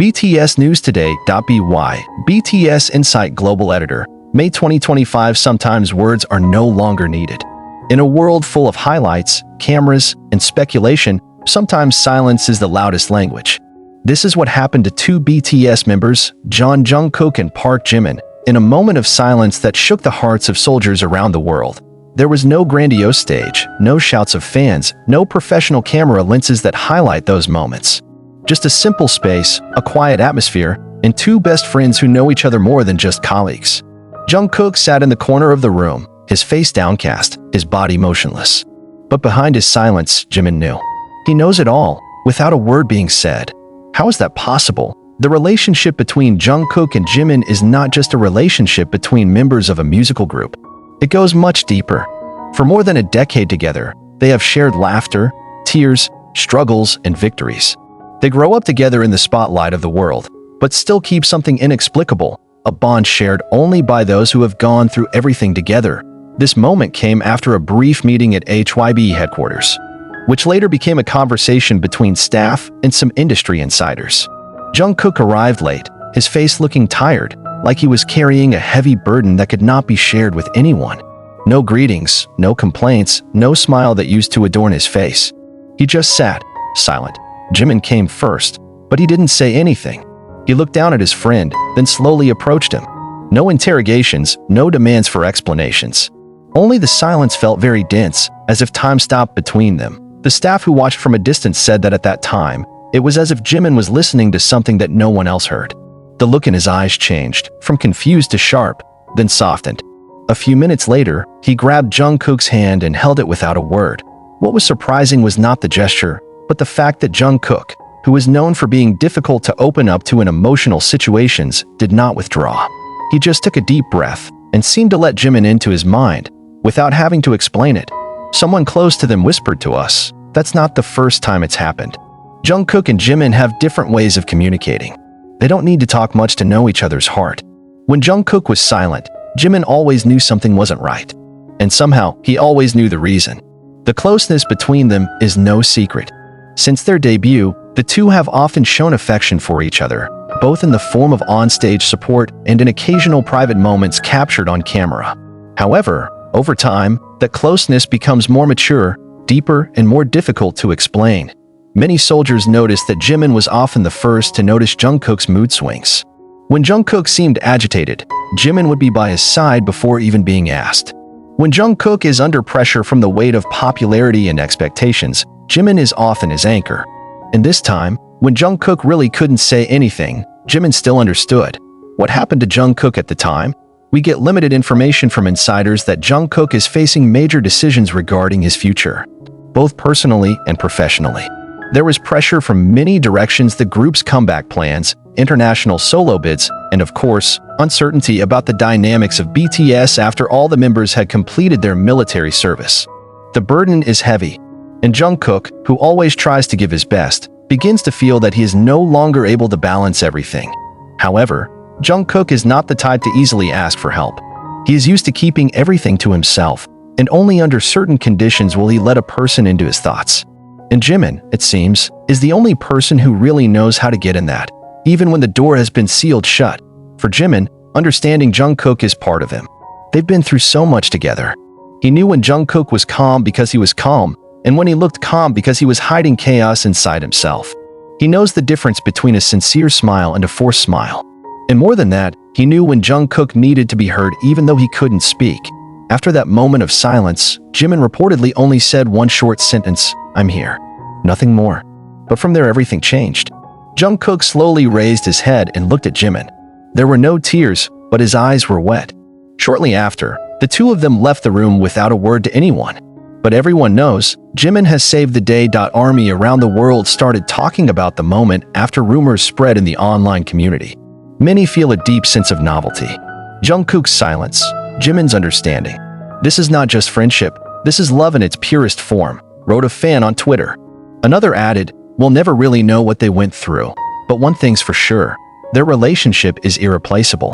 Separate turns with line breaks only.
BTS News Today.by BTS Insight Global Editor, May 2025. Sometimes words are no longer needed. In a world full of highlights, cameras, and speculation, sometimes silence is the loudest language. This is what happened to two BTS members, Jungkook and Park Jimin, in a moment of silence that shook the hearts of soldiers around the world. There was no grandiose stage, no shouts of fans, no professional camera lenses that highlight those moments. Just a simple space, a quiet atmosphere, and two best friends who know each other more than just colleagues. Jungkook sat in the corner of the room, his face downcast, his body motionless. But behind his silence, Jimin knew. He knows it all, without a word being said. How is that possible? The relationship between Jungkook and Jimin is not just a relationship between members of a musical group. It goes much deeper. For more than a decade together, they have shared laughter, tears, struggles, and victories. They grow up together in the spotlight of the world, but still keep something inexplicable, a bond shared only by those who have gone through everything together. This moment came after a brief meeting at HYB headquarters, which later became a conversation between staff and some industry insiders. Jungkook arrived late, his face looking tired, like he was carrying a heavy burden that could not be shared with anyone. No greetings, no complaints, no smile that used to adorn his face. He just sat, silent. Jimin came first, but he didn't say anything. He looked down at his friend, then slowly approached him. No interrogations, no demands for explanations. Only the silence felt very dense, as if time stopped between them. The staff who watched from a distance said that at that time, it was as if Jimin was listening to something that no one else heard. The look in his eyes changed, from confused to sharp, then softened. A few minutes later, he grabbed Jungkook's hand and held it without a word. What was surprising was not the gesture, but the fact that Jungkook, who was known for being difficult to open up to in emotional situations, did not withdraw. He just took a deep breath and seemed to let Jimin into his mind, without having to explain it. Someone close to them whispered to us, "That's not the first time it's happened." Jungkook and Jimin have different ways of communicating. They don't need to talk much to know each other's heart. When Jungkook was silent, Jimin always knew something wasn't right. And somehow, he always knew the reason. The closeness between them is no secret. Since their debut, the two have often shown affection for each other, both in the form of on-stage support and in occasional private moments captured on camera. However, over time, that closeness becomes more mature, deeper, and more difficult to explain. Many soldiers noticed that Jimin was often the first to notice Jungkook's mood swings. When Jungkook seemed agitated, Jimin would be by his side before even being asked. When Jungkook is under pressure from the weight of popularity and expectations, Jimin is often his anchor. And this time, when Jungkook really couldn't say anything, Jimin still understood. What happened to Jungkook at the time? We get limited information from insiders that Jungkook is facing major decisions regarding his future, both personally and professionally. There was pressure from many directions: the group's comeback plans, international solo bids, and of course, uncertainty about the dynamics of BTS after all the members had completed their military service. The burden is heavy, and Jungkook, who always tries to give his best, begins to feel that he is no longer able to balance everything. However, Jungkook is not the type to easily ask for help. He is used to keeping everything to himself, and only under certain conditions will he let a person into his thoughts. And Jimin, it seems, is the only person who really knows how to get in that, even when the door has been sealed shut. For Jimin, understanding Jungkook is part of him. They've been through so much together. He knew when Jungkook was calm because he was calm, and when he looked calm because he was hiding chaos inside himself. He knows the difference between a sincere smile and a forced smile. And more than that, he knew when Jungkook needed to be heard even though he couldn't speak. After that moment of silence, Jimin reportedly only said one short sentence, "I'm here." Nothing more. But from there everything changed. Jungkook slowly raised his head and looked at Jimin. There were no tears, but his eyes were wet. Shortly after, the two of them left the room without a word to anyone. But everyone knows, Jimin has saved the day. Army around the world started talking about the moment after rumors spread in the online community. Many feel a deep sense of novelty. Jungkook's silence, Jimin's understanding. This is not just friendship, this is love in its purest form, wrote a fan on Twitter. Another added, "We'll never really know what they went through, but one thing's for sure, their relationship is irreplaceable."